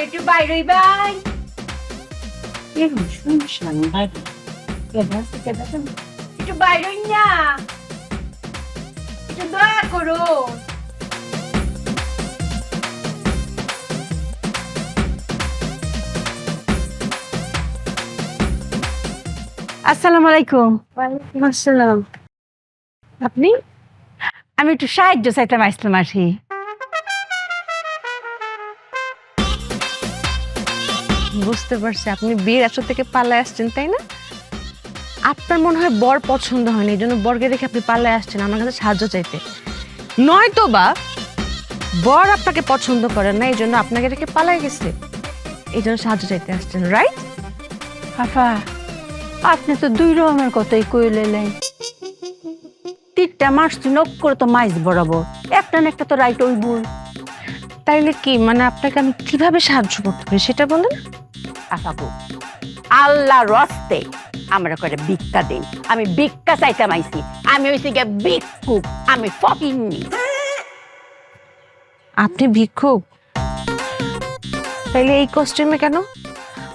একটু বাইরে ভাই সমস্যা নেই ভাই একটু বাইরে না একটু দয়া করো। আসসালামু আলাইকুম। ওয়ালাইকুম আসসালাম। আপনি? আমি একটু সাহায্য চাইতাম আসলাম আর কি। বুঝতে পারছি আপনি বিয়ের আসর থেকে পালায় আসছেন, তাই না? আপনার মনে হয় বর পছন্দ হয়নি, এই জন্য বরকে রেখে আপনি পালায় আসছেন আমার কাছে সাহায্য চাইতে। নয়তো বা বর আপনাকে পছন্দ করে না, এই জন্য আপনাকে রেখে পালায় গেছে, এই জন্য সাহায্য চাইতে আসছেন, রাইট? আফা, আপনি তো দুই রকমের কথাই কইলেন। তিনটা মাস নক করে তো মাইজ বরাবর, একটা না একটা তো রাইট ওই বল। তাইলে কি মানে আপনাকে আমি কিভাবে সাহায্য করতে পারি সেটা বলেন। আফাবু, আল্লাহ রস্তে আমরা করে ভিক্ষা দেন। আমি ভিক্ষা চাইতাম আইছি। আমি হইছি গিয়ে ভিক্ষুক, আমি ফকিন্নি। আপনি ভিক্ষুক? তাইলে এই কস্টিউমে কেন,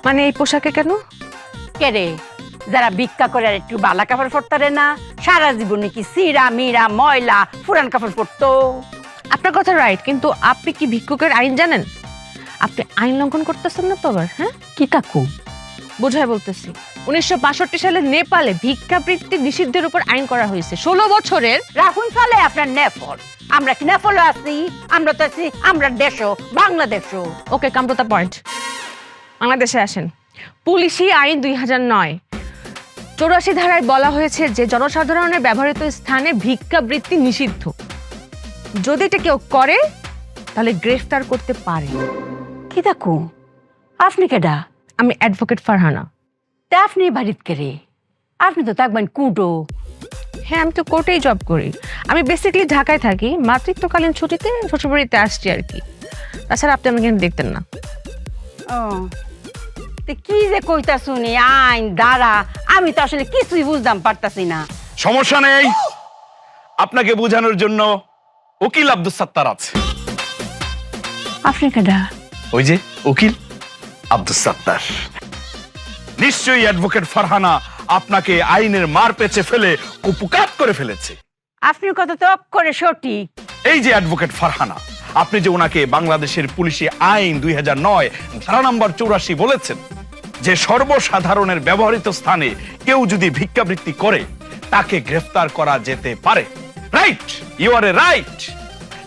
মানে এই পোশাকে কেন? কে রে, যারা ভিক্ষা করে আর একটু বালা কাপড় পরতারে না, সারা জীবন কি সিরা মিরা ময়লা পুরান কাপড় পরতো? আপনার কথা রাইট, কিন্তু আপনি কি ভিক্ষুকের আইন জানেন? আপনি আইন লঙ্ঘন করতেছেন না তো আবার? হ্যাঁ, কি কাকু বোঝায় বলতেছি। 1962 সালে নেপালে ভিক্ষাবৃত্তি নিষিদ্ধের উপর আইন করা হয়েছে। 16 বছরের রাখুন ফলে আপনার নেফল। আমরা কি নেফলে আছি? আমরা তো আছি আমরা দেশও বাংলাদেশও। ওকে, কাম টু দ্য পয়েন্ট। বাংলাদেশে আসেন। পুলিশি আইন 2009 84 ধারায় বলা হয়েছে যে জনসাধারণের ব্যবহৃত স্থানে ভিক্ষাবৃত্তি নিষিদ্ধ। যদি এটা কেউ করে তাহলে গ্রেফতার করতে পারে। কি কাকু আপনি কেডা? আমি অ্যাডভোকেট ফারহানা। তা আপনি বাড়িত কেরে? আপনি তো থাকবেন কুটো। হ্যাঁ, আমি তো কোর্টেই জব করি। আমি বেসিক্যালি ঢাকায় থাকি, মাতৃত্বকালীন ছুটিতে শ্বশুরবাড়িতে আসছি আর কি। তাছাড়া আপনি আমাকে এখানে দেখতেন না। ও, তে কি যে কইতা শুনি আইন দ্বারা, আমি তো আসলে কিছুই বুঝতাম পারতাছি না। সমস্যা নেই, আপনাকে বোঝানোর জন্য উকিল আব্দুস সাত্তার আছে। আপনি কেডা? ওই যে উকিল আব্দুস সাত্তার। নিশ্চয়ই অ্যাডভোকেট ফারহানা আপনাকে আইনের মার পেঁচে ফেলে কুপুকাত করে ফেলেছে। আপনার কথা তো অক্ষরে সঠিক। এই যে অ্যাডভোকেট ফারহানা, আপনি যে ওনাকে বাংলাদেশের পুলিশি আইন 2009 ধারা নাম্বার 84 বলেছেন যে সর্বসাধারণের ব্যবহৃত স্থানে কেউ যদি ভিক্ষাবৃত্তি করে তাকে গ্রেফতার করা যেতে পারে। Right, you are a right.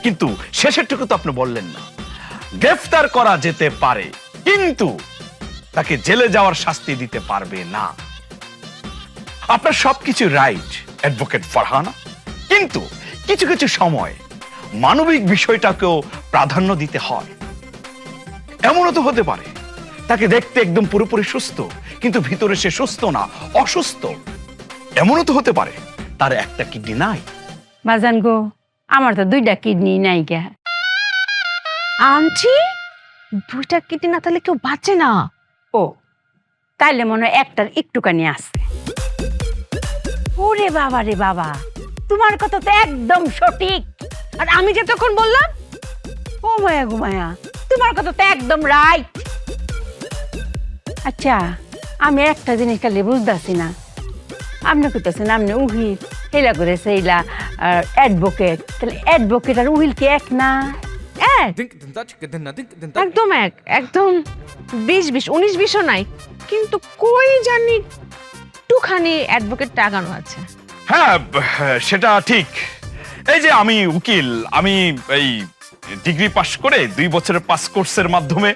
কিন্তু শেষেরটুকু তো আপনি বললেন না। গ্রেফতার করা যেতে পারে, কিন্তু তাকে জেলে যাওয়ার শাস্তি দিতে পারবে না। আপনার সবকিছু রাইট অ্যাডভোকেট ফারহানা, কিন্তু কিছু কিছু সময় মানবিক বিষয়টাকেও প্রাধান্য দিতে হয়। এমনও তো হতে পারে তাকে দেখতে একদম পুরোপুরি সুস্থ, কিন্তু ভিতরে সে সুস্থ না, অসুস্থ। এমনও তো হতে পারে তার একটা কিডনি নাই। বাজান গো, আমার তো দুইটা কিডনি নাই গা। আন্টি, দুইটা কিডনি না থাকলে কেউ বাঁচে না। ও, তাইলে মনে হয় একটার একটুখানি আছে। ওরে বাবা রে বাবা, তোমার কথা তো একদম সঠিক। আর আমি যতক্ষণ বললাম, ও মায়া গো মায়া, তোমার কথা তো একদম রাইট। আচ্ছা, আমি একটা জিনিস খালি বুঝতেছি না। আপনি কইতেছেন আপনি উহিল, হেলা করে সেইলা অ্যাডভোকেট, তাহলে অ্যাডভোকেট আর উহিল কি এক না? এক, একদম এক, একদম 20-20, 19-20ও নাই। কিন্তু কই জানি একটুখানি অ্যাডভোকেট টাগানো আছে। হ্যাঁ, সেটা ঠিক। এই যে আমি উকিল, আমি এই ডিগ্রি পাশ করে 2 বছরের পাস কোর্সের মাধ্যমে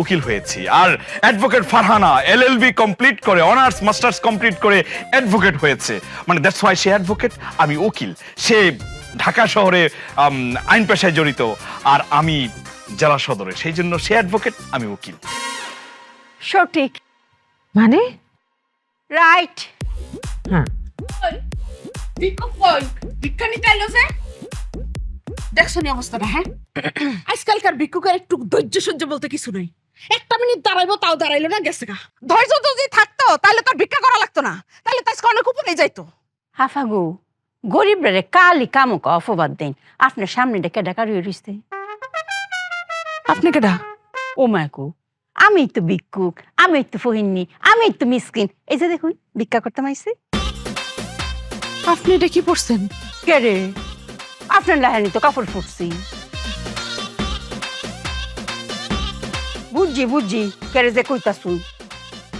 উকিল হয়েছি। আর অ্যাডভোকেট ফারহানা এলএলবি কমপ্লিট করে, অনার্স মাস্টার্স কমপ্লিট করে অ্যাডভোকেট হয়েছে। মানে দ্যাটস ওয়াই সে অ্যাডভোকেট, আমি উকিল। সে ঢাকা শহরে আইন পেশায় জড়িত, আর আমি জেলা সদরে, সেই জন্য সে অ্যাডভোকেট, আমি উকিল। সঠিক, মানে রাইট। হ্যাঁ, ভিক্ষা নিতে আইলো যে, দেখছো নি অবস্থাটা? হ্যাঁ, আজকালকার ভিক্ষুকের একটু ধৈর্য সহ্য বলতে কিছু নাই। একটা মিনিট দাঁড়াইবো, তাও দাঁড়াইলো না, গেছে গা। ধৈর্য যদি থাকতো তাহলে তার ভিক্ষা করা লাগতো না, তাহলে তো আজকে অনেক উপরে যাইতো। হাফাগু, গরিবরে কালি কামক অপবাদ দেন। আপনার সামনে ডেকে ডাকা রইছে। আপনি কেডা? ও মাকু, আমি তো ভিক্ষুক, আমি তো ফহিনী, আমি তো মিসকিন। এই যে দেখুন ভিক্ষা করতে আইছি। আপনি এটা কি পড়ছেন? কে রে? আপনার লাহানি তো কাপড় ফুটছি। বুঝছি কেরে যে কইতাছু,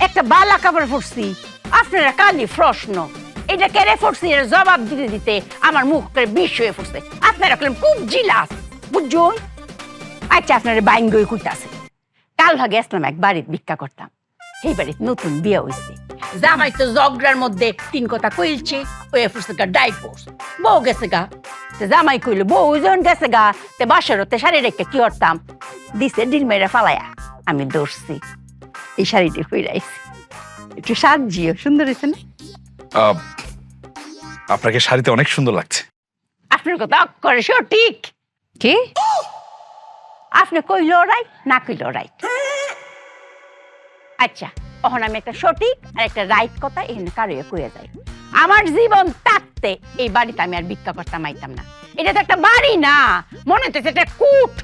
একটা বালা কাপড় ফুটছি। আপনারা কালি প্রশ্ন, এটা কেরে ফুটছি এর জবাব দিতে দিতে আমার মুখ করে বিষ হয়ে ফুটছে। আপনারা কইলেন খুব জিলাস, বুঝছুন? আচ্ছা আপনারা বাইন গই কইতাছে, কাল ভাগে আসলাম এক বাড়িতে ভিক্ষা করতাম। এই বাড়িতে নতুন বিয়ে হয়েছে, জামাই তো জগড়ার মধ্যে 3 কথা কইলছে, ওই ফুটছে গা ডাইভোর্স, বউ গেছে গা। জামাই কইল বউ জন গেছে গা, তে বাসরতে শাড়ি রেখে কি করতাম, দিছে ডিল মেরে ফালায়া। আমি দৌড়ছি, এই শাড়িটি ফিরাইছি। একটু সাজিও, সুন্দর হয়েছে না? আপনাকে শাড়িতে অনেক সুন্দর লাগছে। আপনার কথা অক্ষরে সঠিক। কি? আপনি কইল রাইট না কইল রাইট। আচ্ছা, এখন আমি একটা সঠিক আর একটা রাইট কথা এখানে কারো কইয়া যাই। আমার জীবন থাকতে এই বাড়িতে আমি আর ভিক্ষা করতাম আইতাম না। এটা তো একটা বাড়ি না, মনে হচ্ছে এটা কুট।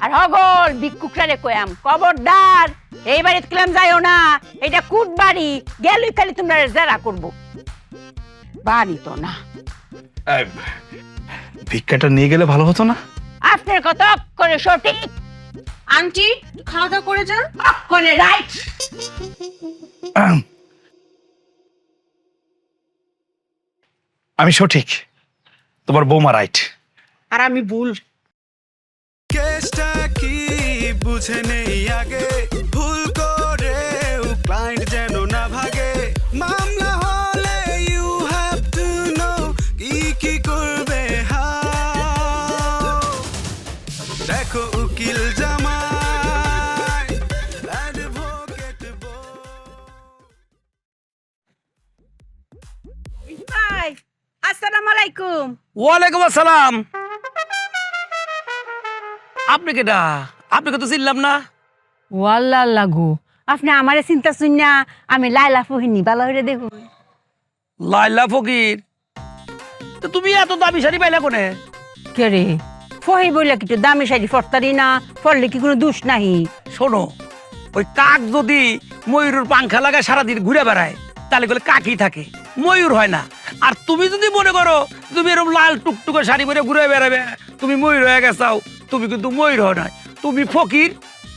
আর হগল ভিক্ষুকরা কয়াম, খবরদার এই বাড়িতে কেলাম যাইও না, এটা কুট বাড়ি, গেলই খালি তোমরা জেরা করবো, বাড়ি তো না। ভিক্ষাটা নিয়ে গেলে ভালো হতো না? আপনার কথা অক্ষরে সঠিক। আন্টি খাওয়া দাওয়া করে যান। অক্ষরে রাইট। আমি সঠিক, তোমার বৌমা রাইট। আর আমি ভুল। কেসটা কি বুঝে নেই আগে, ভুল করে ক্লায়েন্ট যেন না ভাগে। মামলা হলে ইউ হ্যাভ টু নো কি করবে হাও। দেখো উকিল জামাই, অ্যাডভোকেট বউ। ভাই আসসালামু আলাইকুম। ওয়ালাইকুম আসসালাম। আপনি কেডা? আপনাকে তো চিনলাম না। ওয়াল্লাহ লাগু, আপনি আমারে চিন্তা শুনিয়া আমি লাইলা ফহিনী ভালো হইরে দেখুন। লাইলা ফকির, তো তুমি এত দামি শাড়ি পাইলা কোনে? কে রে? ফহি বইলা কিছু দামি শাড়ি ফরতারি না, ফরলে কি কোনো দোষ নাহি? শোনো, ওই কাক যদি ময়ূরের পাংখা লাগায় সারাদিন ঘুরে বেড়ায় তাহলে বলে কাকই থাকে, ময়ূর হয় না। আর তুমি যদি মনে করো তুমি এরকম লাল টুকটুকে শাড়ি পরে ঘুরে বেড়াবে, তুমি ময়ূর হয়ে গেছাও, তুমি কিন্তু ময়ূর হয় না, তুমি ফকির,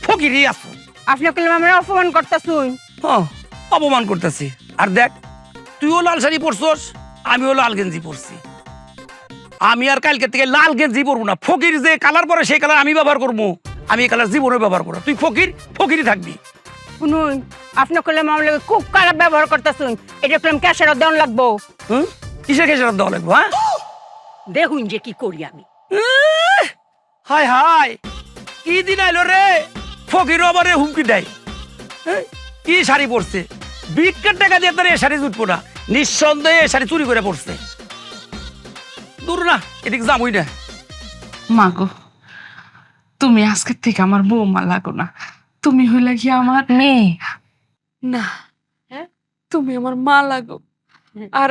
ফকিরই আছো। আপনি কইলাম আমরা অপমান করতাছুন। হ্যাঁ, অপমান করতেছি। আর দেখ, তুইও লাল শাড়ি পরছস, আমিও লাল গেঞ্জি পরছি। আমি আর কালকে থেকে লাল গেঞ্জি পরবো না। ফকির যে কালার পরে সেই কালার আমি ব্যবহার করবো, আমি এই কালার জীবনে ব্যবহার করবো। তুই ফকির, ফকিরই থাকবি। শুনুন, আপনি কইলাম আমরা খুব খারাপ ব্যবহার করতাছুন, এটা কইলাম ক্যাশের দেন লাগবো। হুম, কিসের খেসার দেওয়া লাগবো? হ্যাঁ, দেখুন যে কি করি আমি। হাই হাই, কি দিন আইলো রে, ফকিরও আবার হুমকি দেয়। হ্যাঁ, কি শাড়ি পরছে, ভিক্ষার টাকা দিয়ে তার এ শাড়ি জুটবো না, নিঃসন্দেহে এ শাড়ি চুরি করে পরছে। দূর না, এদিকে যাবই না। মাগো, তুমি আজকের থেকে আমার বৌমা লাগো না, তুমি হইলে কি আমার মেয়ে। না, তুমি আমার মা লাগো। আর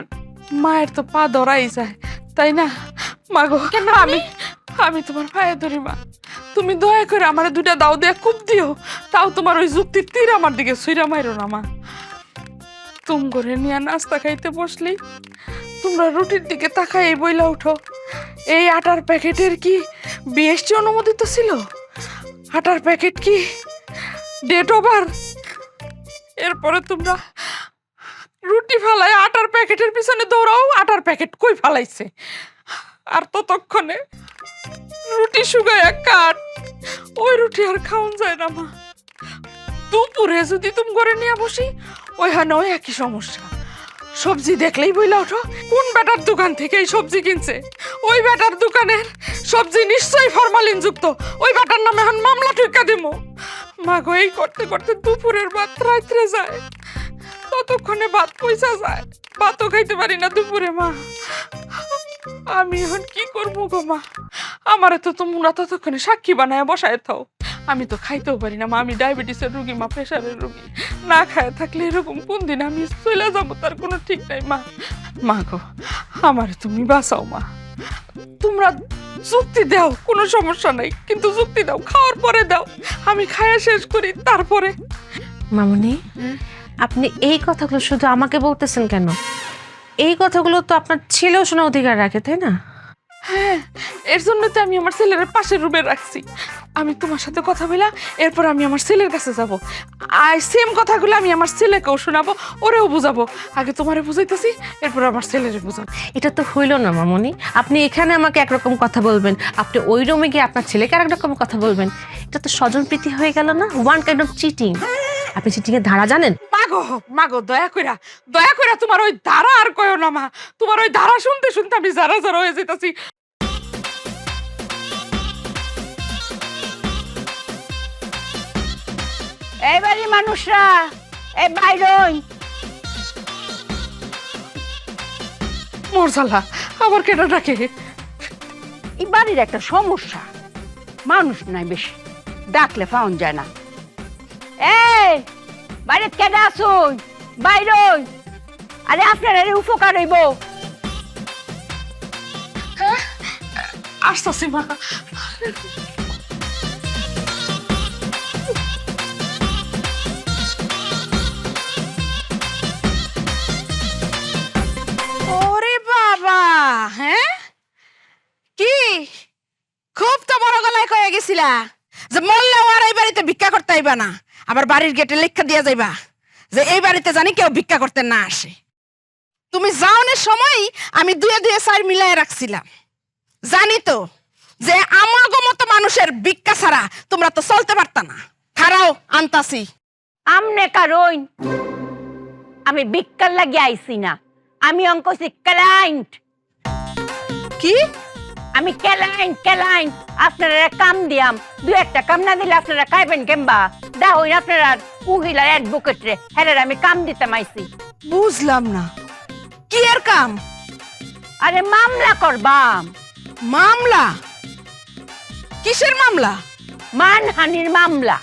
মায়ের তো পা ধরাই যায়, তাই না? মাগো, আমি তোমার পায়ে ধরি মা, তুমি দয়া করে আমার 2টা দাও দিয়ে কূপ দিও, তাও তোমার ওই যুক্তির তীর আমার দিকে ছুঁড়া মাইরো না মা। তুম করে নিয়ে নাস্তা খাইতে বসলি তোমরা রুটির দিকে তাকাই বইলা উঠো, এই আটার প্যাকেটের কি বিএসটি অনুমোদিত ছিল? আটার প্যাকেট কি ডেট ওভার? এরপরে তোমরা রুটি ফালাই আটার প্যাকেটের পিছনে দৌড়াও, আটার প্যাকেট কই ফালাইছে। আর ততক্ষণে রুটি শুকায় কাঠ, ওই রুটি আর খাওয়ান যায় না মা। দুপুরে যদি তুমি করে নিয়ে বসি, ওইখানে ওই একই সমস্যা। সবজি দেখলেই বইলা ওঠো কোন বেটার দোকান থেকে এই সবজি কিনছে, ওই বেটার দোকানের সবজি নিশ্চয়ই ফরমালিন যুক্ত, ওই বেটার নামে এখন মামলা ঠুকা দিমু। মা গো, এই করতে করতে দুপুরের ভাত রাত্রে যায়, ততক্ষণে ভাত পয়সা যায়, ভাতও খাইতে পারি না দুপুরে মা। আমি এখন কি করবো গো মা? আমারে তো তোমরা ততক্ষণে সাক্ষী বানায় বসায় থাও, আমি তো খাইতেও পারি না মা, আমি ডায়াবেটিসের রোগী মা, প্রেশারের রোগী, না খায় থাকলে এরকম কোন দিন আমি চলে যাবো তার কোনো ঠিক নাই মা। মা গো, আমারে তুমি বাঁচাও মা, তোমরা যুক্তি দাও, কোনো সমস্যা নাই, কিন্তু যুক্তি দাও, খাওয়ার পরে দাও, আমি খায়া শেষ করি তারপরে। মামুনি, আপনি এই কথাগুলো শুধু আমাকে বলতেছেন কেন? এই কথাগুলো তো আপনার ছেলেও শোনার অধিকার রাখে, তাই না? হ্যাঁ, এর জন্য তো আমি আমার ছেলের পাশের রুমে রাখছি। আমি তোমার সাথে কথা বলা, এরপর আমি আমার ছেলের কাছে যাব, আর সেম কথাগুলো আমি আমার ছেলেকেও শোনাবো, ওরেও বুঝাবো। আগে তোমারে বুঝাইতেছি, এরপর আমার ছেলেরে বুঝাবো। এটা তো হইল না মামুনি। আপনি এখানে আমাকে একরকম কথা বলবেন, আপনি ওই রুমে গিয়ে আপনার ছেলেকে আরেক রকম কথা বলবেন। এটা তো স্বজনপ্রীতি হয়ে গেল না? One kind of cheating. আপনি চিটিং এর ধারা জানেন? মাগো মাগো, দয়া কইরা তোমার ওই ধারা আর কয়ো না মা। তোমার ওই ধারা শুনতে শুনতে আমি যারা যারা হয়ে যেতেছি। এইবারই মানুষরা এ বাইরই মোরসালা আবার কেন ডাকে? এই বাড়ির একটা সমস্যা, মানুষ নাই বেশি, ডাকলে পাওয়া যায় না। এই বাড়িতে কেডা আসুন? বাইরই। আরে আপনার এর উপকার হইব। আসতেছি মা। ওরে বাবা, হ্যাঁ কি খুব তো বড় গলায় কয়ে গেছিলা যে মরলেও আর এই বাড়িতে ভিক্ষা করতে আইবা না, আবার বাড়ির গেটে লেখা দিয়া যাইবা যে এই বাড়িতে জানি কেউ ভিক্ষা করতে না আসে। তুমি যাওনের সময় আমি দুয়ে দুয়ে চার মিলাই রাখছিলাম, জানি তো যে আমাগো মতো মানুষের ভিক্ষা ছাড়া তোমরা তো চলতে পারতা না। খারাও আনতাছি। আমনে কারণ আমি বিক্কার লাগি আইছি না, আমি অঙ্কছি ক্লায়েন্ট। কি? আমি ক্লায়েন্ট আপনারা কাম দিয়াম, দু একটা কাম না দিলে আপনারা খাইবেন কেমবা? দা হইন আপনারা উহিলার অ্যাডভোকেট রে, হ্যাঁ আমি কাম দিতাম আইছি। বুঝলাম না, কি এর কাম? আরে মামলা করবাম। মামলা? কিসের মামলা? মানহানির মামলা।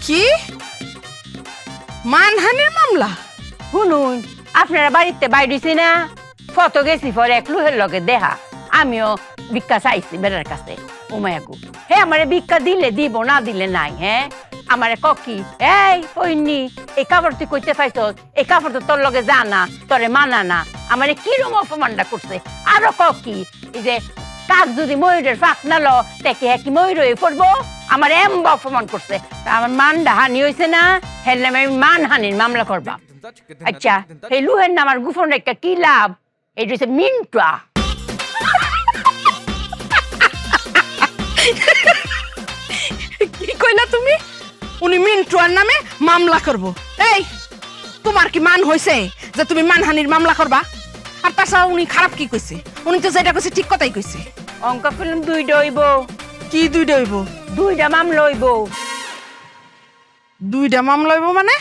কি মানহানির মামলা? শুনুন, আপনারা বাড়িতে বাইরেছি না, ফটো গেছি পরে এক লুহের লগে দেহা, আমিও ভিক্ষা চাইছি বেড়ার কাছে। উমায়াগু হে আমারে ভিক্ষা দিলে দিব, না দিলে নাই। হ্যাঁ আমারে ককি এই হইনি এই কাপড় তুই কইতে পাইছ, এই কাপড় তো তোর লগে জানা, তোরে মানা না। আমারে কিরম অপমানটা করছে। আরো ককি এই যে কাক যদি ময়ূরের ফাঁক নাল দেখে কি ময়ূর হয়ে পড়বো, আমার এমবা অপমান করছে। তা আমার মানটা হানি হয়েছে না, হের নামে আমি মানহানির মামলা করবা। আচ্ছা এই লুহের নাম আর গুফন রেখা কি লাভ? এটা হচ্ছে মিন্টুয়া। কি কইলা তুমি? উনি মিন্টুয়ার নামে মামলা করব? এই তোমার কি মান হইছে যে তুমি মানহানির মামলা করবা? আর তাছাড়া উনি খারাপ কি কইছে? উনি তো যেটা কইছে ঠিক কথাই কইছে। অঙ্ক ফিল্ম দুইটা হইব। কি দুইটা হইব? দুইটা মামলা হইব। দুইটা মামলা হইব মানে?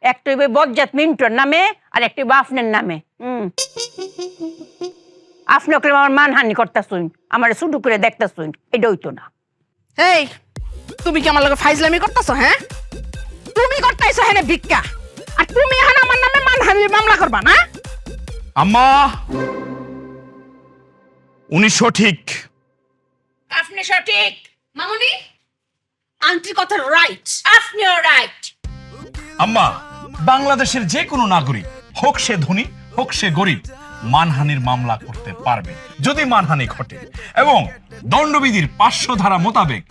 একটা হইব বজ্জাত মিন্টুর নামে আর একটা হইব আপনার নামে। আপনি ওকে আমার মানহানি করতেছুন, আমার শুধু করে দেখতেছুন, এটা হইতো না। এই তুমি কি আমার লগে ফাইজলামি করতেছো? হ্যাঁ তুমি করতেছো হ্যাঁ ভিক্ষা, আর তুমি এখন আমার নামে মানহানির মামলা করবা না? আম্মা, উনি সঠিক। আপনি সঠিক মামুনি, আন্টির কথা রাইট। আপনিও রাইট। আম্মা, বাংলাদেশের যে কোনো নাগরিক হোক সে ধনী হোক সে গরিব মানহানির মামলা করতে পারবে যদি মানহানি ঘটে, এবং দণ্ডবিধির 500 ধারা মোতাবেক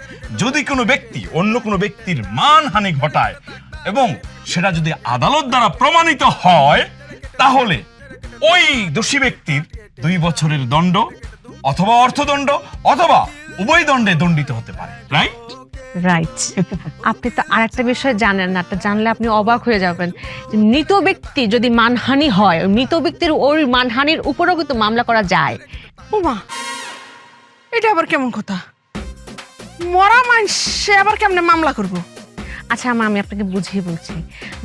যদি কোনো ব্যক্তি অন্য কোনো ব্যক্তির মানহানি ঘটায় এবং সেটা যদি আদালত দ্বারা প্রমাণিত হয়, তাহলে ওই দোষী ব্যক্তির 2 বছরের দণ্ড অথবা অর্থদণ্ড অথবা উভয় দণ্ডে দণ্ডিত হতে পারে। রাইট? রাইট। আপনি তো আরেকটা বিষয় জানেন না, জানলে আপনি অবাক হয়ে যাবেন। যে মৃত ব্যক্তি যদি মানহানি হয়, মৃত ব্যক্তির ওই মানহানির উপরেও কিন্তু মামলা করা যায়। ওমা, এটা আবার কেমন কথা? মরা মানুষে আবার কেমনে মামলা করব? আচ্ছা আমি আপনাকে বুঝিয়ে বলছি।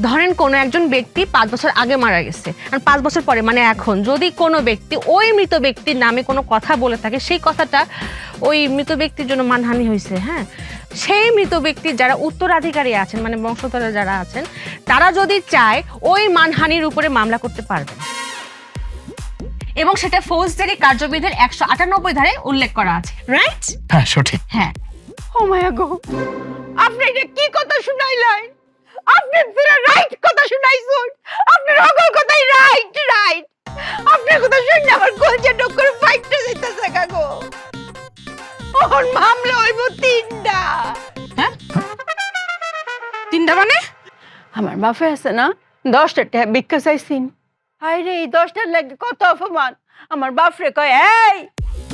ধরেন কোনো একজন ব্যক্তি 5 বছর আগে মারা গেছে, আর 5 বছর পরে মানে এখন যদি কোনো ব্যক্তি ওই মৃত ব্যক্তির নামে কোনো কথা বলে থাকে, সেই কথাটা ওই মৃত ব্যক্তির জন্য মানহানি হয়েছে। হ্যাঁ, সেই মৃত ব্যক্তির যারা উত্তরাধিকারী আছেন, মানে বংশধররা যারা আছেন, তারা যদি চায় ওই মানহানির উপরে মামলা করতে পারবেন। এবং সেটা ফৌজদারি কার্যবিধির 198 ধারায় উল্লেখ করা আছে, রাইট? হ্যাঁ সঠিক। হ্যাঁ। ও মায়া গো, আপনি এটা কি কথা শুনাইলেন? আপনি পুরো রাইট কথা শুনাইছেন। আপনার অগল কথাই রাইট রাইট। আপনার কথা শুনে আমার কলজা ডক্কর ফাইটটা যাইতাছে গো। ওর মামলা হইব 3টা। হ্যাঁ? 3টা মানে? আমার বাপে আছে না 10টা টাকা ভিক্ষা চাইছিন। হাই রে, এই 10টার লাগে কত অপমান। আমার বাপরে কয়, এই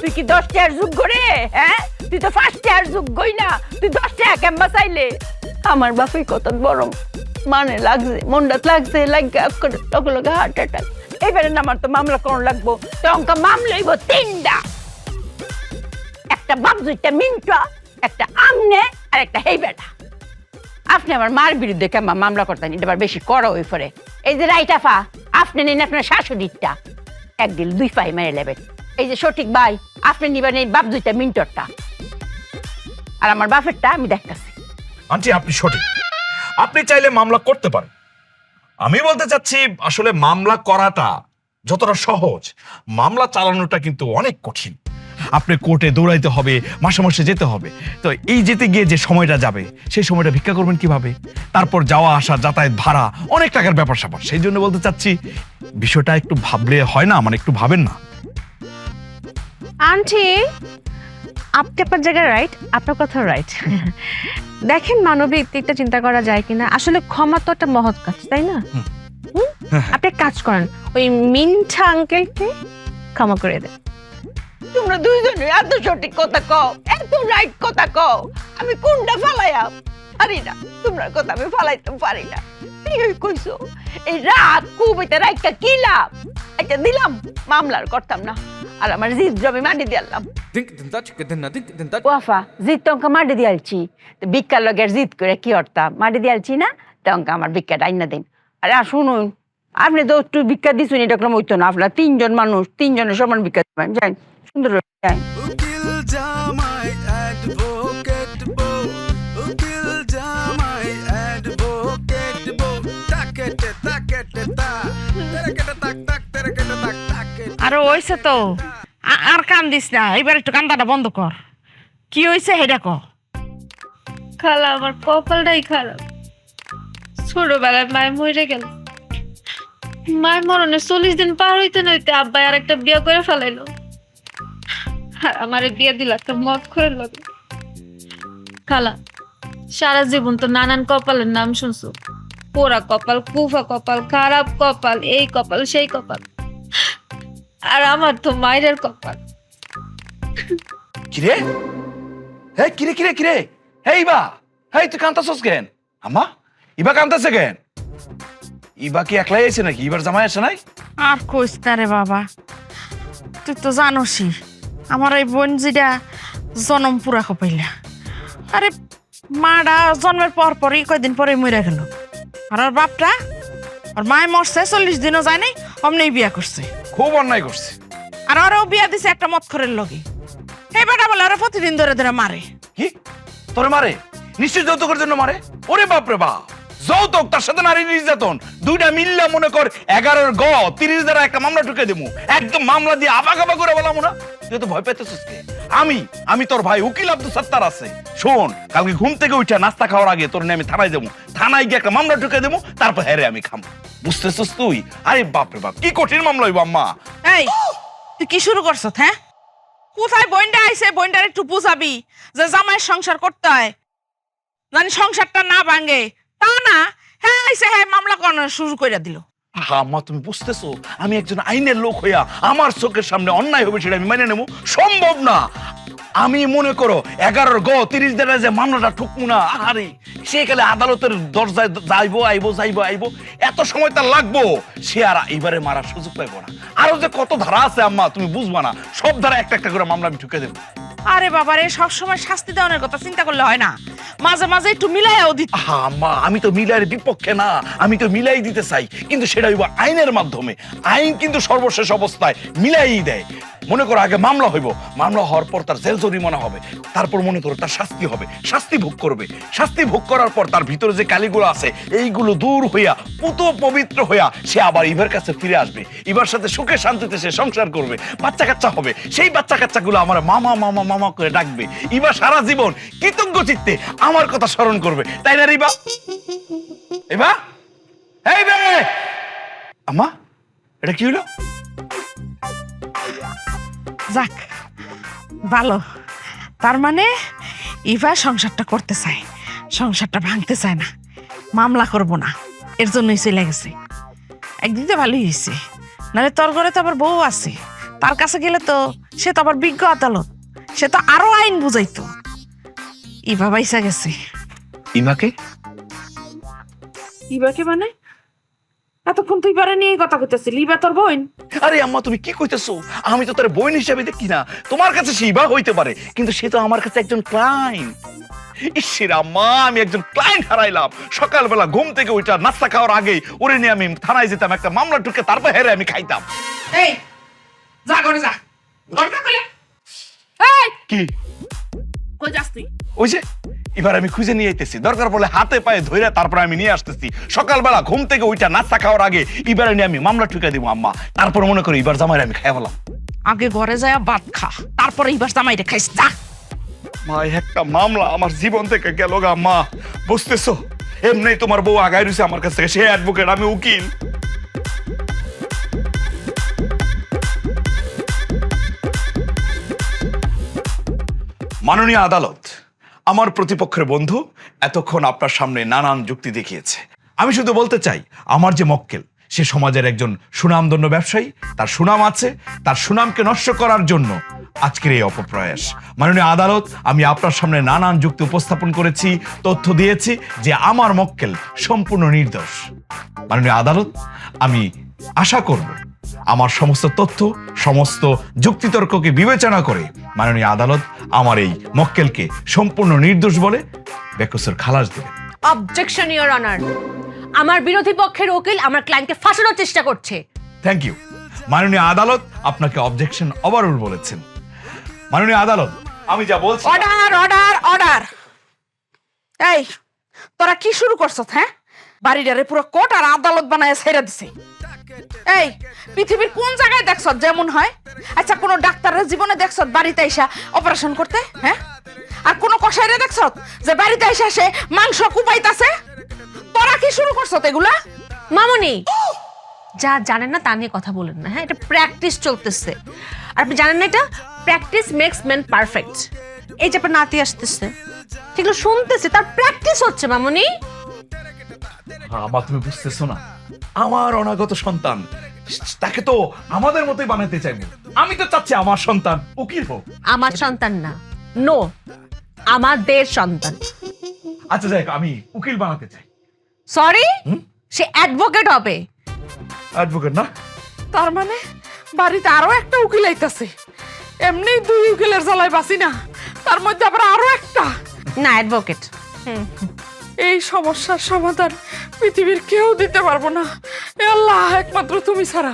তুই কি 10 টাকার যোগ্য রে? হ্যাঁ, তুই তো 5 টাকার যোগ্যই না, তুই 10 টাকা কেমবা চাইলে? আমার বাপে কত বড় মানে লাগছে, মন্ডাত লাগছে, লাগে লগে লগে হার্ট অ্যাটাক। এবারে না আমার তো মামলা কোন লাগবো, তো অঙ্কা মামলা হইব 3টা। একটা বাপজুইটা মিন্টা, একটা আমনে, আর একটা হেই বেটা। আপনি আমার মার বিরুদ্ধে কেমন মামলা করতেন, এটা আবার বেশি করা হয়ে পড়ে। এই যে রাইটাফা, আপনি নিন আপনার শাশুড়িটা, 1 দিল 2 পাই মেরে নেবেন। এই যে সঠিক ভাই, আপনি নিবেন এই বাপ দুইটা মিন্টরটা, আর আমার বাপেরটা আমি দেখতেছি। আন্টি আপনি সঠিক, আপনি চাইলে মামলা করতে পারেন। আমি বলতে চাচ্ছি আসলে মামলা করাটা যতটা সহজ, মামলা চালানোটা কিন্তু অনেক কঠিন। আপনি কোর্টে দৌড়াইতে হবে, মাসে মাসে যেতে হবে। তো এই যেতে গিয়ে যে সময়টা যাবে, সেই সময়টা ভিক্ষা করবেন কিভাবে? তারপর যাওয়া আসা, যাতায়াত ভাড়া, অনেক টাকার ব্যাপার স্যাপার। সেই জন্য বলতে চাচ্ছি বিষয়টা একটু ভাবলে হয় না? মানে একটু ভাবেন না? আন্টি, আপনি আপনার জায়গায় রাইট, আপনার কথা রাইট। দেখেন মানবিক দিকটা চিন্তা করা যায় কিনা। আসলে ক্ষমা তো একটা মহৎ কাজ, তাই না? আপনি এক কাজ করেন, ওই মিন্ঠা আঙ্কেলকে ক্ষমা করে দেন। তোমরা দুইজনে এত সঠিক কথা কও, এত রাইট কথা কও, আমি কোনটা ফালাইয়া পারি না। তোমরা কথা আমি ফালাইতে পারি না। এই কইছো এই রাত খুব এটা রাইটটা কি লাভ? এটা দিলাম, মামলার করতাম না, আর আমার জিদ জমি মাটি দিলাম। ওয়াফা জিদ টঙ্কা মাটি দিয়ালছি, ভিক্ষার লগের জিদ করে কি করতাম? মাটি দিয়ালছি না, টঙ্কা আমার ভিক্ষাটা আইনা দিন। আরে শুনুন, আপনি তো একটু ভিক্ষা দিচ্ছেন, এটা কোনো হইতো না। আপনার 3জন মানুষ, 3জনের সমান ভিক্ষা দিবেন। যাই সুন্দর যাই। উকিল জামাই অ্যাডভোকেট বউ, উকিল জামাই অ্যাডভোকেট বউ, তাকেটে তাকেটে তা, তেরেকেটে তাক তাক, তেরেকেটে তাক তাকে। আরে হইছে তো, আর কান দিস না, এবার একটু কান্দাটা বন্ধ কর। কি হইছে হেডা ক। খালা আমার কপালটাই খারাপ। ছোটবেলায় মায় মরে গেল, মায়ের মরণে 40 দিন পার হইতে নইতে আব্বাই আর একটা বিয়ে করে ফেলাইলো, আর আমারে বিয়ে দিল একটা মদ করে লাগে। খালা সারা জীবন তো নানান কপালের নাম শুনছো, পোড়া কপাল, কুফা কপাল, খারাপ কপাল, এই কপাল সেই কপাল, আর আমার তো মায়ের কপাল। কিরে হ্যাঁ, কিরে কিরে কিরে, হে ইবা, হেই তুই কান্তাছস কেন? আম্মা ইবা কান্তাছে কেন? ইবা কি একলাই আছে নাকি? ইবার জামাই আছে নাই? আর কইস না রে বাবা, তুই তো জানোসই আমার এই বোন যেটা জনম পুরা কপাইলা। আরে মাটা জন্মের পর পরই কয়দিন পরে মরে গেল, আর ওর বাপটা, আর মায় মরছে 40 দিনও যায় নাই, অমনি বিয়া করছে। খুব অন্যায় করছে। আর ওরও বিয়া দিছে একটা মৎখরের লগে। এই বেটা বলে ওরা প্রতিদিন ধরে ধরে মারে। কি তোরে মারে? নিশ্চয় যৌতুকের জন্য মারে। ওরে বাপ রে বাপ, যৌতুক তার সাথে নারী নির্যাতন, দুইটা মিল্লা মনে কর 11 গ 30 দ্বারা একটা মামলা ঢুকে দেবো, একদম মামলা দিয়ে আবা গাবা করে বলাম না। তুই তো ভয় পেতেছিস কে? আমি তোর ভাই উকিল আব্দুল সত্তার আছে। শোন, কালকে ঘুম থেকে উঠে নাস্তা খাওয়ার আগে তোর নিয়ে আমি থানায় যাবো, থানায় গিয়ে একটা মামলা ঢুকে দেবো, তারপর হেরে আমি খাম। বুঝতেছিস তুই? আরে বাপ রে বাপ, কি কঠিন মামলা হইব আম্মা। এই তুই কি শুরু করছ? হ্যাঁ, কোথায় বইনটা আইছে, বইনটার একটু বুঝাবি যে জামাইয়ের সংসার করতে হয়, জানি সংসারটা না ভাঙে। তা না, হ্যাঁ আইছে, হ্যাঁ মামলা করানো শুরু করে দিল। আম্মা তুমি বুঝতেছো, আমি একজন আইনের লোক হইয়া আমার চোখের সামনে অন্যায় হবে সেটা আমি মেনে নেবো? সম্ভব না। আমি মনে করো 11 গ 30 দ্বারা যে মামলাটা ঠুকবো না, আরে সেকালে আদালতের দরজায় যাইবো, এত সময় তার লাগবো, সে আর এইবারে মারার সুযোগ পাইবো না। আরো যে কত ধারা আছে আম্মা তুমি বুঝবা না, সব ধারা একটা একটা করে মামলা আমি ঠুকে দেবো। আরে বাবা রে, সবসময় শাস্তি দেওয়ার কথা চিন্তা করলে হয় না, মাঝে মাঝে একটু মিলাইও দিতে। আম্মা আমি তো মিলাইয়ের বিপক্ষে না, আমি তো মিলাই দিতে চাই, কিন্তু সেটা হইব আইনের মাধ্যমে। আইন কিন্তু সর্বশেষ অবস্থায় মিলাই দেয়। মনে করো আগে মামলা হইব, মামলা হওয়ার পর তার জেল জরিমানা হবে, তারপর মনে করো তার শাস্তি হবে, শাস্তি ভোগ করবে, শাস্তি ভোগ করার পর তার ভিতরে যে কালিগুলো আছে এইগুলো দূর হইয়া পুত পবিত্র হইয়া সে আবার ইভার কাছে ফিরে আসবে, ইভার সাথে সুখে শান্তিতে সে সংসার করবে, বাচ্চা কাচ্চা হবে। সেই বাচ্চা কাচ্চাগুলো আমার মামা মামা মামা করে ডাকবে, ইভা সারা জীবন কৃতজ্ঞ চিত্তে আমার কথা স্মরণ করবে, তাই না রিবা? এবা এই বে আম্মা, এটা কি হলো? যাক ভালো, তার মানে ইভা সংসারটা করতে চায়, সংসারটা ভাঙতে চায় না, মামলা করব না, এর জন্যই চলে গেছে। একদিন তো ভালোই হয়েছে, নাহলে তোর ঘরে তো আবার বউ আছে, তার কাছে গেলে তো সে তো আবার বিজ্ঞ আদালত, সে তো আরো আইন বুঝাইতো। ইভা বাইসা গেছে। ইভাকে? ইভাকে মানে এতক্ষণ তুই পারে নিয়ে কথা কইতেছিলি, ইভা তোর বোন? আরে আম্মা তুমি কি কইতেছো? আমি তো তার বোন হিসাবে দেখি না, তোমার কাছে সে ইভা হইতে পারে, কিন্তু সে তো আমার কাছে একজন ক্লায়েন্ট। ইসির আম্মা, আমি একজন ক্লায়েন্ট হারাইলাম। সকালবেলা ঘুম থেকে ওইটা নাস্তা খাওয়ার আগেই ওরে নিয়ে আমি থানায় যেতাম, একটা মামলা টুকে তারপর হেরে আমি খাইতাম। এই যা করে যা, দরজা খুলে। এই কি কই যাস তুই? ওই যে এবার আমি খুঁজে নিয়ে আইতেছি, দরকার পড়লে হাতে পায়ে ধইরা তারপর আমি নিয়ে আসতেছি। সকালবেলা ঘুম থেকে ওইটা নাস্তা খাওয়ার আগে এবারে নিয়ে আমি মামলা ঠুকে দিব আম্মা, তারপর মনে করি এবার জামাইরে আমি খাই বললাম। আগে ঘরে যায় ভাত খা, তারপরে এবার জামাইরে খাইস, যা। মা, একটা মামলা আমার জীবন থেকে গেল গা মা, বুঝতেছো? এমনি তোমার বউ আগায় রয়েছে আমার কাছ থেকে, সে অ্যাডভোকেট, আমি উকিল। মাননীয় আদালত, আমার প্রতিপক্ষের বন্ধু এতক্ষণ আপনার সামনে নানান যুক্তি দেখিয়েছে। আমি শুধু বলতে চাই, আমার যে মক্কেল সে সমাজের একজন সুনামধন্য ব্যবসায়ী, তার সুনাম আছে, তার সুনামকে নষ্ট করার জন্য আজকের এই অপপ্রয়াস। মাননীয় আদালত, আমি আপনার সামনে নানান যুক্তি উপস্থাপন করেছি, তথ্য দিয়েছি যে আমার মক্কেল সম্পূর্ণ নির্দোষ। মাননীয় আদালত, আমি আশা করব আমার সমস্ত তথ্য, সমস্ত যুক্তিতর্ককে বিবেচনা করে মাননীয় আদালত আমার এই মক্কেলকে সম্পূর্ণ নির্দোষ বলে বেকসুর খালাস দেবেন। অবজেকশন ইওর অনার, আমার বিরোধী পক্ষের উকিল আমার ক্লায়েন্টকে ফাঁসানোর চেষ্টা করছে। Thank you. মাননীয় আদালত আপনাকে অবজেকশন ওভাররুল বলেছেন। মাননীয় আদালত, আমি যা বলছি। Order order order. এই তোরা কি শুরু করছস? হ্যাঁ, বাড়িটারে পুরো কোর্ট আর আদালত বানায় ছেড়ে দিছে। এই পৃথিবীর কোন জায়গায় দেখছ যেমন হয়? আচ্ছা, কোন ডাক্তারের জীবনে দেখছ বাড়িতে এসে অপারেশন করতে? হ্যাঁ, আর কোন কসাইরে দেখছ যে বাড়িতে এসে সে মাংস কুপাইতাছে? তোরা কি শুরু করছস এগুলা? মামুনি, যা জানেন না তা নিয়ে কথা বলেন না। হ্যাঁ, এটা প্র্যাকটিস চলতেছে, আর আপনি জানেন না এটা প্র্যাকটিস মেক্স ম্যান পারফেক্ট। এই যে আপনার নাতি আসতেছে, সেগুলো শুনতেছে, তার প্র্যাকটিস হচ্ছে মামুনি। আমার তুমি বুঝতেছো না, আমার অনাগত সন্তান তাকে তো আমাদের মতোই বানাতে চাইবো। আমি তো চাচ্ছি আমার সন্তান উকিল হোক। আমার সন্তান না, নো, আমাদের সন্তান। আচ্ছা যাই, আমি উকিল বানাতে চাই। সরি, সে অ্যাডভোকেট হবে। অ্যাডভোকেট না? তার মানে বাড়িতে আরো একটা উকিল আইতাছে। এমনি দুই উকিলের জ্বালায় বাঁচি না, তার মধ্যে আবার আরো একটা। না, অ্যাডভোকেট। এই সমস্যার সমাধান পৃথিবীর কেউ দিতে পারবো না। এ আল্লাহ, একমাত্র তুমি ছাড়া।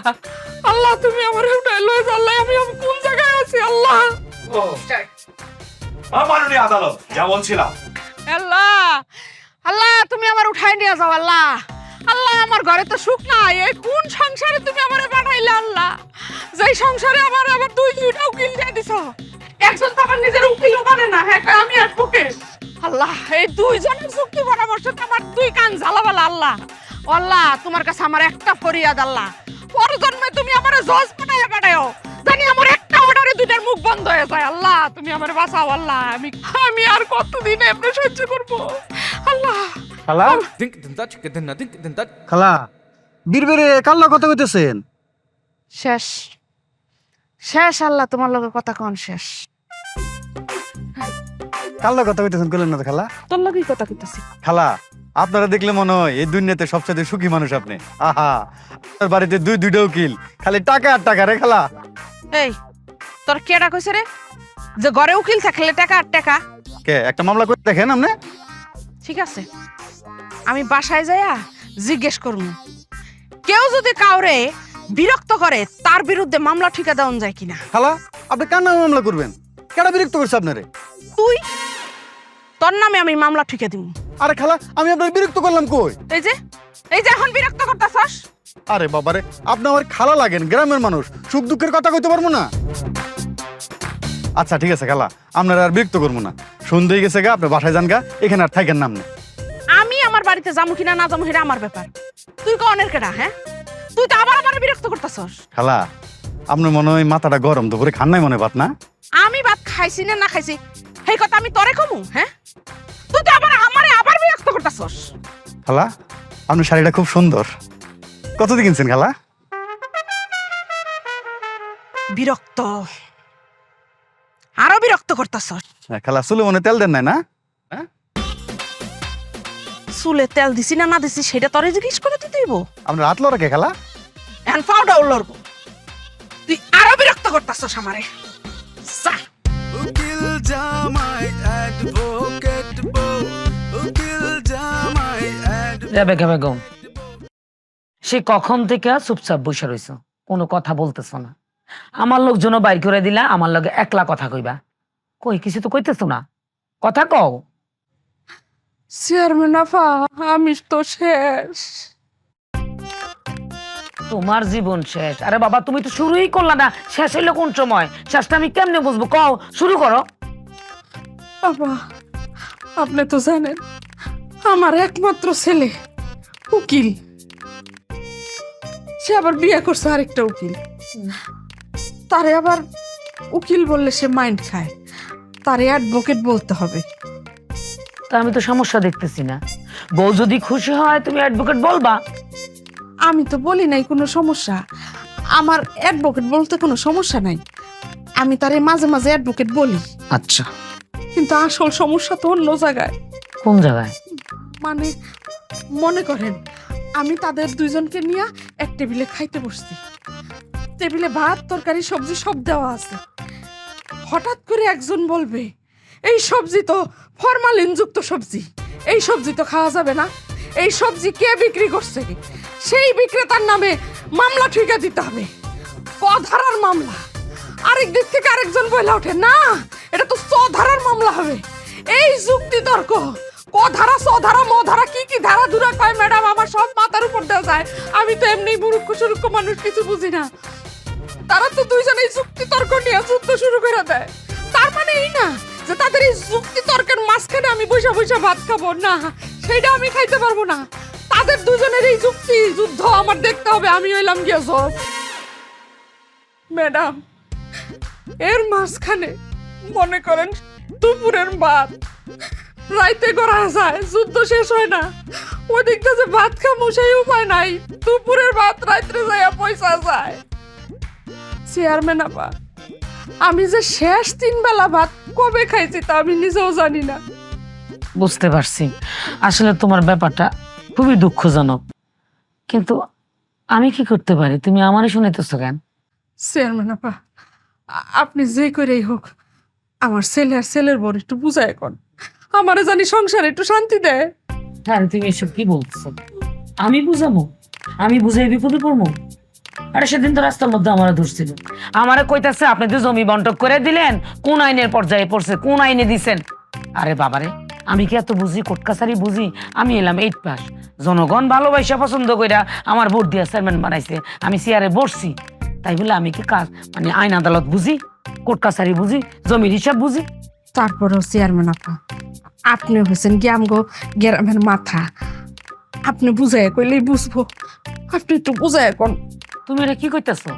আল্লাহ, তুমি আমার উঠাই লয়ে যাও। আল্লাহ, আমি কোন জায়গায় আছি? আল্লাহ, মাননীয় আদালত, যা বলছিলাম। আল্লাহ, আল্লাহ, তুমি আমার উঠাই নিয়ে যাও। আল্লাহ, আল্লাহ, আমার ঘরে তো সুখ নাই। এই কোন সংসারে তুমি আমারে পাঠাইলে? আল্লাহ, যেই সংসারে আমার আবার দুইটা উকিল দিয়ে দিছো। একজন তো আমার নিজের উকিলও মানে না, হ্যাঁ, আমি অ্যাডভোকেট। আল্লাহ, এই দুইজনের যুক্তি পরামর্শতে আমার দুই কান জ্বালাবালা। আল্লাহ, আল্লাহ, তোমার কাছে আমার একটা ফরিয়াদ। আল্লাহ, পরজন্মে তুমি আমারে জজ বানাইয়া পাঠাও, জানি আমার একটা অর্ডারে দুইটার মুখ বন্ধ হয়ে যায়। আল্লাহ, তুমি আমারে বাঁচাও। আল্লাহ, আমি আর কতদিন এমনি সহ্য করব? আল্লাহ। খালা, খালা, বীরবেরে কাল্লা কথা কইতেছেন? শেষ শেষ। আল্লাহ, তোমার লগে কথা কোন শেষ? কাল্লা কথা কইতেছেন কইলেন না তো খালা? তোর লগেই কথা কইতাছি। খালা, আপনারা দেখলে মনে হয় এই দুনিয়াতে সবচেয়ে সুখী মানুষ আপনি। আহা, আপনার বাড়িতে দুইটা উকিল, খালি টাকা আর টাকা রে খালা। এই তোর কেডা কইছে রে যে ঘরে উকিল থাকলে টাকা আর টাকা? কে একটা মামলা করে দেখেন আপনি? ঠিক আছে, আমি বাসায় যাইয়া জিজ্ঞেস করবো। কেউ যদি কাউরে বিরক্ত করে তার বিরুদ্ধে মামলা ঠিকা দেওয়া যায় কিনা। খালা আপনি কার নামে মামলা করবেন? কেডা বিরক্ত করছে আপনারে? তুই, তোর নামে আমি মামলা ঠিকা দিব। আরে খালা আমি আপনার বিরক্ত করলাম কই? এই যে এখন বিরক্ত করতেছস। আরে বাবারে, আপনি আমার খালা লাগেন, গ্রামের মানুষ, সুখ দুঃখের কথা কইতে পারবো না? আচ্ছা ঠিক আছে খালা, আপনার আর বিরক্ত করবো না। সন্ধ্যে গেছে গা, আপনি বাসায় যান গা, এখানে আর থাকেন নাম না। আমি আমার বাড়িতে যাবো কিনা না যাবো সেটা আমার ব্যাপার। তুই কনের কেডা? হ্যাঁ, তুই তো আবার আমার বিরক্ত করতেছস। খালা আপনার মনে হয় মাথাটা গরম, দুপুরে খান নাই মনে ভাত না? আমি ভাত খাইছি না না খাইছি সেই কথা আমি তরে কমু? হ্যাঁ, তুই তো আবার বিরক্ত করতেছস। খালা আপনার শাড়িটা খুব সুন্দর, কত দিয়ে কিনছেন খালা? বিরক্ত, আরো বিরক্ত করতেছস। খালা চুলে মনে তেল দেন নাই না? চুলে তেল দিছি না না দিছি সেটা তরে জিজ্ঞেস করে তুই দিব? আপনার হাত লড়া কে খালা? এখন পাউডার লড়বো। তুই আরো বিরক্ত করতেছস আমারে। যা। উকিল জামাই অ্যাডভোকেট বউ, উকিল জামাই রেবেকা বেগম, সে কখন থেকে চুপচাপ বসে রইছ, কোনো কথা বলতেছ না। আমার লোকজনও বাইর করে দিলা, আমার লগে একলা কথা কইবা। কই কিছু তো কইতেছ না, কথা কও। চেয়ারম্যান আফা, আমি তো শেষ। তোমার জীবন শেষ? আরে বাবা তুমি তো শুরুই করলা না, শেষ হইলো কোন সময়? শেষটা আমি কেমনে বুঝবো? কও, শুরু করো। বাবা, আপনি তো জানেন আমার একমাত্র ছেলে উকিল, সে আবার বিয়ে করছে আরেকটা উকিল। তারে আবার উকিল বললে সে মাইন্ড খায়, তারে অ্যাডভোকেট বলতে হবে। তা আমি তো সমস্যা দেখতেছি না। বউ যদি খুশি হয় তুমি অ্যাডভোকেট বলবা। আমি তো বলি নাই কোনো সমস্যা, আমার অ্যাডভোকেট বলতে কোনো সমস্যা নাই। আমি তারে মাঝে মাঝে অ্যাডভোকেট বলি, আচ্ছা, কিন্তু আসল সমস্যা তো অন্য জায়গায়। কোন জায়গায়? মানে মনে করেন আমি তাদের দুইজনকে নিয়ে এক টেবিলে খাইতে বসছি, টেবিলে ভাত তরকারি সবজি সব দেওয়া আছে। হঠাৎ করে একজন বলবে এই সবজি তো ফরমালিন যুক্ত সবজি, এই সবজি তো খাওয়া যাবে না, এই সবজি কে বিক্রি করছে, সেই বিক্রেতার নামে মামলা ঠিকা দিতে হবে, ক-ধারার মামলা। আরেক দিক থেকে আরেকজন বলে ওঠে না এটা তো চ-ধারার মামলা হবে। এই যুক্তি তর্ক, ক-ধারা চ-ধারা ম-ধারা কি কি ধারা ধুরা কয় ম্যাডাম, আমার সব মাথার উপর দেওয়া যায়। আমি তো এমনি বুরুক্ষ সুরুক্ষ মানুষ, কিছু বুঝি না। তারা তো দুইজন এই যুক্তি তর্ক নিয়ে যুদ্ধ শুরু করে দেয়। তার মানে এই না যে তাদের এই যুক্তি তর্কের মাঝখানে আমি বসে বসে ভাত খাবো না, সেইটা আমি খাইতে পারবো না। তাদের দুজনের এই যুক্তি যুদ্ধ আমার দেখতে হবে। আমি হইলাম গিয়ে জজ। ম্যাডাম, এর মাঝখানে মনে করেন দুপুরের ভাত রাইতে করা যায়, যুদ্ধ শেষ হয় না, ওদিকটা যে ভাত খামো সেই উপায় নাই, দুপুরের ভাত রাইতে যাইয়া পয়সা যায়। চেয়ারম্যান আপা, আমি যে শেষ 3 বেলা ভাত কবে খাইছি তা আমি নিজেও জানি না। বুঝতে পারছি, আসলে তোমার ব্যাপারটা খুবই দুঃখজনক, কিন্তু আমি কি করতে পারি? তুমি আমারই শুনাইতেছো কেন? চেয়ারম্যান আপা, আপনি যে করেই হোক আমার ছেলে আর ছেলের বর একটু বুঝায় এখন, আমারে জানি সংসারে একটু শান্তি দেয়। হ্যাঁ, তুমি এসব কি বলছো? আমি বুঝাবো? আমি বুঝাই বিপদে পড়বো? আরে সেদিন তো রাস্তার মধ্যে আমারে ধরছিল, আমারে কইতাছে আপনি তো জমি বন্টন করে দিলেন, কোন আইনের পর্যায়ে পড়ছে, কোন আইনে দিছেন? আরে বাবারে, আমি কি এত বুঝি? কোর্ট কাছারি বুঝি? আমি এলাম 8 পাস, জনগণ ভালোবাসা পছন্দ কইরা আমার ভোট দিয়া চেয়ারম্যান বানাইছে, আমি চেয়ারে বসছি, তাই বলে আমি কি কাজ মানে আইন আদালত বুঝি, কোর্ট কাছারি বুঝি, জমির হিসাব বুঝি? তারপরেও চেয়ারম্যান আপা, আপনি হয়েছেন কি আমগো গ্রামের মাথা, আপনি বুঝায় কইলেই বুঝবো, আপনি একটু বুঝায় কোন। তুমি এটা কি কইতেছো?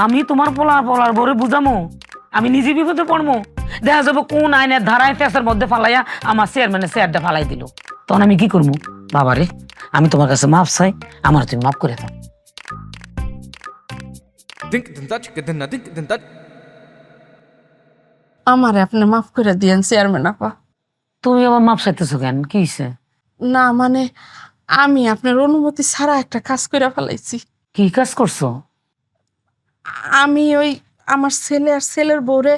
আমি তোমার পোলার বরে বুঝামো? আমি নিজে বিপদে পড়বো? দেখা যাবো কোন আইনের ধারায় ফেসের মধ্যে ফালাইয়া আমার চেয়ারম্যানের চেয়ারটা ফালাই দিল, তখন আমি কি করবো? বাবারে, আমি তোমার কাছে মাফ চাই, আমার তুমি মাফ করে দাও। আমারে আপনি মাফ করে দিয়েন চেয়ারম্যান আপা। তুমি আবার মাপ চাইতেছো কেন? কি হইছে? না মানে আমি আপনার অনুমতি ছাড়া একটা কাজ করে ফেলাইছি। কি কাজ করছো? আমি ওই আমার ছেলে আর ছেলের বউরে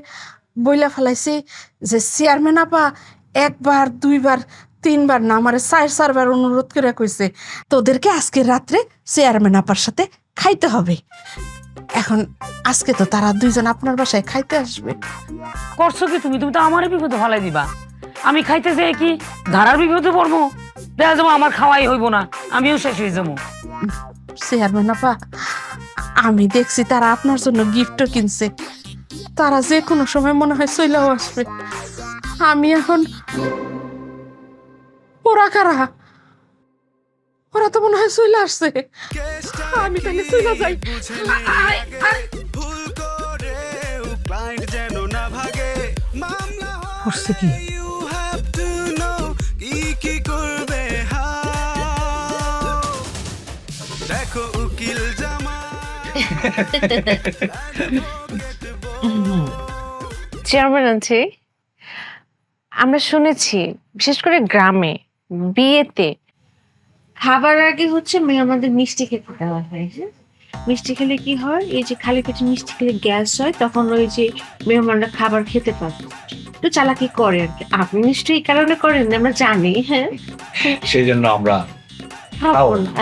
বইলা ফেলাইছি যে চেয়ারম্যান আপা 1 বার 2 বার 3 বার না আমারে 4 বার অনুরোধ করে কইছে তোদেরকে আজকে রাত্রে চেয়ারম্যান আপার সাথে খাইতে হবে। এখন আজকে তো তারা দুইজন আপনার বাসায় খাইতে আসবে। করছো কি তুমি? তুমি তো আমারই বিপদে ফেলাই দিবা। আমি খাইতে যাই কি ধারার বিপদে পড়বো? দেখা যাবো আমার খাওয়াই হইব না, আমিও শেষ হয়ে যাবো। চেয়ারম্যান আপা, আমি দেখছি তারা আপনার জন্য গিফটও কিনছে। তারা যে কোনো সময় মনে হয় চইলাও আসবে। আমি এখন ওরা কারা? ওরা তো মনে হয় চইলা আসছে। আমি তাহলে চইলা যাই। ভুল করেও ক্লায়েন্ট যেন না ভাগে মামলা করছে কি? ইউ হ্যাভ টু নো কি করবে হাও দেখো উকিল জামা চেয়ারম্যান আন্টি, আমরা শুনেছি বিশেষ করে গ্রামে বিয়েতে খাবার আগে হচ্ছে মেহমানদের মিষ্টি খেতে দেওয়া হয়। হ্যাঁ, মিষ্টি খেলে কি হয়, এই যে খালি পেটে মিষ্টি খেলে গ্যাস হয়, তখন ওই যে মেহমানরা খাবার খেতে পারে, একটু চালাকি করে আর কি। আপনি নিশ্চয়ই এই কারণে করেন, আমরা জানি। হ্যাঁ, সেই জন্য আমরা খাবো না।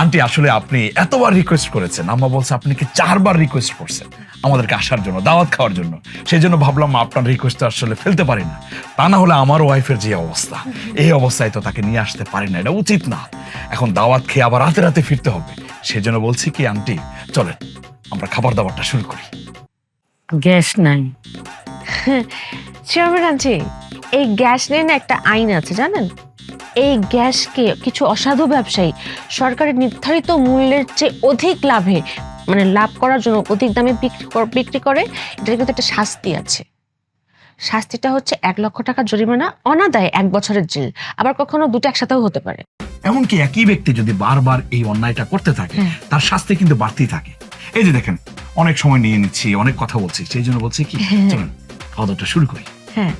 আন্টি আসলে আপনি এতবার রিকোয়েস্ট করেছেন, আম্মা বলছে আপনি কি 4 বার রিকোয়েস্ট করছেন আমাদেরকে আসার জন্য, দাওয়াত খাওয়ার জন্য। সেই জন্য ভাবলাম আপনার রিকোয়েস্ট আসলে ফেলতে পারি না। তা না হলে আমার ওয়াইফের যে অবস্থা, এই অবস্থায় তো তাকে নিয়ে আসতে পারি না, এটা উচিত না। এখন দাওয়াত খেয়ে আবার রাতে রাতে ফিরতে হবে। সেই জন্য বলছি কি আন্টি, চলেন আমরা খাবার দাবারটা শুরু করি। গ্যাস নাই। চেয়ারম্যান আন্টি, এই গ্যাস নিয়ে না একটা আইন আছে জানেন? এই গ্যাসকে কিছু অসাধু ব্যবসায়ী সরকারের নির্ধারিত মূল্যের চেয়ে অধিক লাভে, মানে লাভ করার জন্য অধিক দামে বিক্রি করে। এটার কিন্তু একটা শাস্তি আছে। শাস্তিটা হচ্ছে 1 লক্ষ টাকা জরিমানা, অনাদায়ে 1 বছরের জেল, আবার কখনো দুটো একসাথেও হতে পারে। এমনকি একই ব্যক্তি যদি বারবার এই অন্যায়টা করতে থাকে, তার শাস্তি কিন্তু বাড়তেই থাকে। এই যে দেখেন, অনেক সময় নিয়ে নিচ্ছি, অনেক কথা বলছি, সেই জন্য বলছি কি চলুন খাওয়া দাওয়াটা শুরু করি। হ্যাঁ,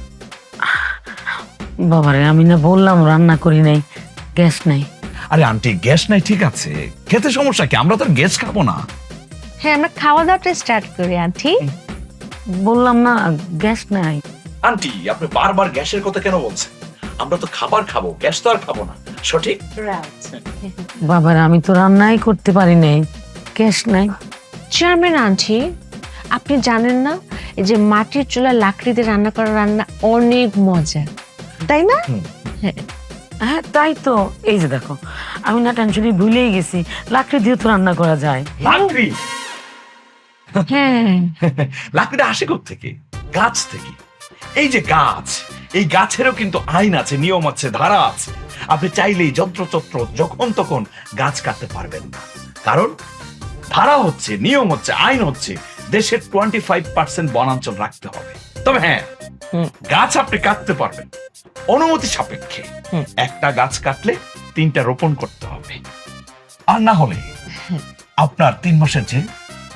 বাবারে, আমি না বললাম রান্না করি নাই, গ্যাস নাই। আরে আন্টি, গ্যাস নাই ঠিক আছে, খেতে সমস্যা কি? আমরা তো আর গ্যাস খাবো না। হ্যাঁ, আমরা খাওয়া দাওয়াটা স্টার্ট করি আন্টি। বললাম না গ্যাস নাই। আন্টি, আপনি বারবার গ্যাসের কথা কেন বলছেন? আমরা তো খাবার খাবো, গ্যাস তো আর খাবো না, সঠিক? বাবারে, আমি তো রান্নাই করতে পারি নাই, গ্যাস নাই। চেয়ারম্যান আন্টি, আপনি জানেন না এই যে মাটির চুলা লাকড়িতে রান্না করা রান্না অনেক মজা, তাই না? হ্যাঁ তাই তো। এই যে দেখো, আমি না টেনশনে ভুলেই গেছি, লাকড়ি দিয়ে তো রান্না করা যায়। লাকড়ি? হ্যাঁ, লাকড়িটা আসে থেকে? গাছ থেকে। এই যে গাছ, এই গাছেরও কিন্তু আইন আছে, নিয়ম আছে, ধারা আছে। আপনি চাইলেই যন্ত্রচত্র যখন তখন গাছ কাটতে পারবেন না, কারণ ধারা হচ্ছে, নিয়ম হচ্ছে, আইন হচ্ছে দেশের 25% বনাঞ্চল রাখতে হবে। তবে হ্যাঁ, গাছ আপনি কাটতে পারবেন অনুমতি সাপেক্ষে। একটা গাছ কাটলে 3টা রোপণ করতে হবে, আর না হলে আপনার 3 মাসের যে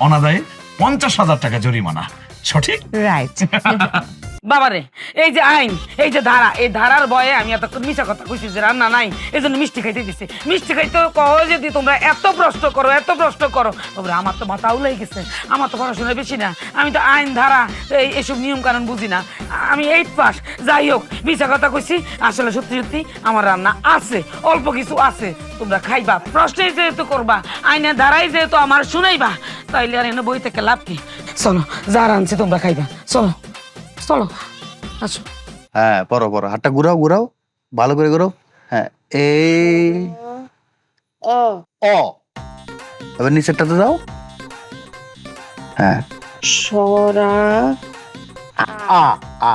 অনাদায়ে 50,000 টাকা জরিমানা, সঠিক? রাইট। বাবারে, এই যে আইন, এই যে ধারা, এই ধারার ভয়ে আমি এতক্ষণ মিশা কথা কইছি যে রান্না নাই, এই জন্য মিষ্টি খাইতে দিছে। মিষ্টি খাইতে কহ যদি তোমরা এত প্রশ্ন করো, এত প্রশ্ন করো। বাবারে, আমার তো মাথা উলাই গেছে, আমার তো পড়াশোনা বেশি না, আমি তো আইন ধারা এসব নিয়ম কানুন বুঝি না। আমি 8 পাস। যাই হোক, মিশা কথা কইছি, আসলে সত্যি সত্যি আমার রান্না আছে, অল্প কিছু আছে, তোমরা খাইবা। প্রশ্নে যেহেতু করবা, আইনের ধারাই যেহেতু আমার শুনাইবা, তাইলে আর এনে বই থেকে লাভ কি? চলো, যা রানছে তোমরা খাইবা, চলো চলো আচ্ছা। হ্যাঁ, পরো পরো, হাতটা ঘুরাও, ভালো করে ঘুরাও। হ্যাঁ, এই অ, এবার নিচেরটাতে যাও। হ্যাঁ, সরা আ আ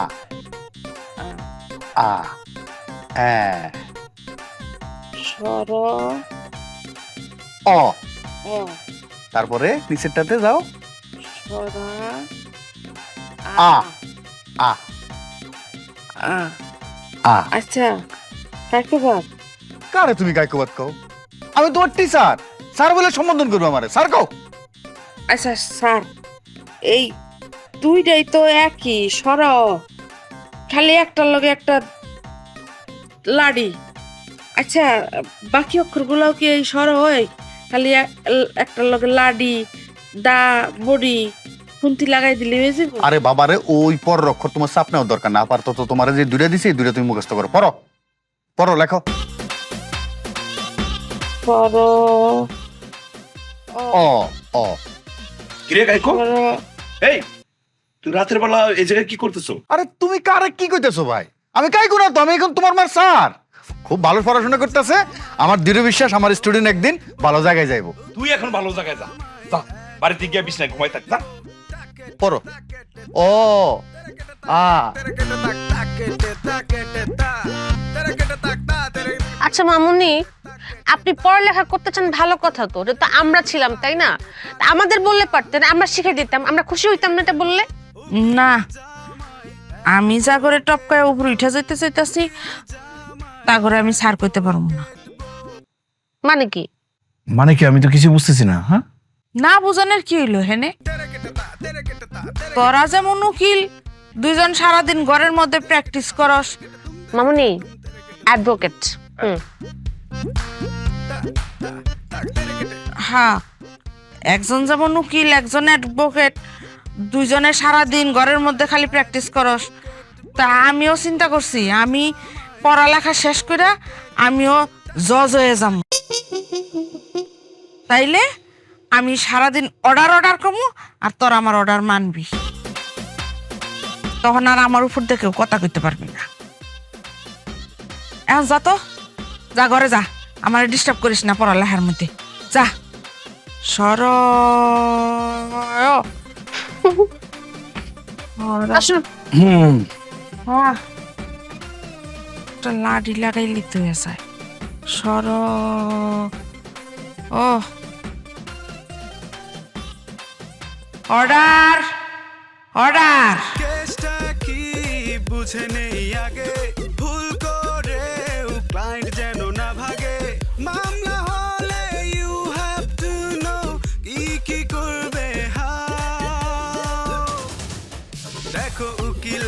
আ হ্যাঁ, সর অ, তারপরে নিচেরটাতে যাও। সরা আ আ আ। আচ্ছা, কাকে কারে তুমি কাইকোবাদ কও? আমি তোমার টিচার, স্যার বলে সম্বোধন করবো আমারে, স্যার কও। আচ্ছা স্যার, এই দুইটাই তো একই সর, খালি একটার লগে একটা লাডি। আচ্ছা, বাকি অক্ষরগুলোও কি এই সর হয়? খালি একটার লগে লাডি, দা, বডি, খুন্তি লাগাই দিলে হয়ে যাবে? আরে বাবারে, ওই পর অক্ষর তোমার চাপ নেওয়ার দরকার না। আপাতত তোমার যে 2টা দিছি, এই 2টা তুমি মুখস্থ করো। পড়ো পড়ো, লেখো। সর অ অ কিরে গাইকো এই তুই রাতের বেলা এই জায়গায় কি করতেছো? আরে তুমি কারে কি কইতেছো ভাই? আমি কাই গুনা তো, আমি এখন তোমার মার স্যার। খুব ভালো পড়াশোনা করতেছে, আমার দৃঢ় বিশ্বাস আমার স্টুডেন্ট একদিন ভালো জায়গায় যাইবো। তুই এখন ভালো জায়গায় যা, যা বাড়িতে গিয়ে বিছনায় ঘুমাই থাক, যা। পড়ো। ও আ আচ্ছা মামুনি, আপনি পড়ালেখা করতে চান ভালো কথা, তো এটা তো আমরা ছিলাম তাই না? তা আমাদের বললে পারতেন, আমরা শিখে দিতাম, আমরা খুশি হইতাম না এটা বললে? না, আমি যা করে টপকায় উপরে উঠে যাইতে চাইতাছি তা করে আমি সার করতে পারবো না। মানে কি? মানে কি, আমি তো কিছু বুঝতেছি না। হ্যাঁ, না বুঝানোর কি হইলো হেনে? তোরা যেমন উকিল, দুইজন সারাদিন ঘরের মধ্যে প্র্যাকটিস করস। মামুনি অ্যাডভোকেট। হ্যাঁ, একজন যেমন উকিল, একজন অ্যাডভোকেট, দুইজনে সারাদিন ঘরের মধ্যে খালি প্র্যাকটিস করস। তা আমিও চিন্তা করছি, আমি পড়ালেখা শেষ করে আমিও জজ হয়ে যাম। তাইলে আমি সারাদিন অর্ডার কমু, আর তোর আমার অর্ডার মানবি। তখন আর আমার উপর দিয়ে কেউ কথা কইতে পারবি না। এখন যা তো, যা ঘরে যা, আমার ডিস্টার্ব করিস না পড়ালেখার মধ্যে, যা। সর আসুন। লাডি লাগাইলি তো এসে সর। ও অর্ডার অর্ডার। কেসটা কি বুঝে নেই আগে, ভুল করে ক্লায়েন্ট যেন না ভাগে। মামলা হলে ইউ হ্যাভ টু নো কি করবে হাও। দেখো উকিল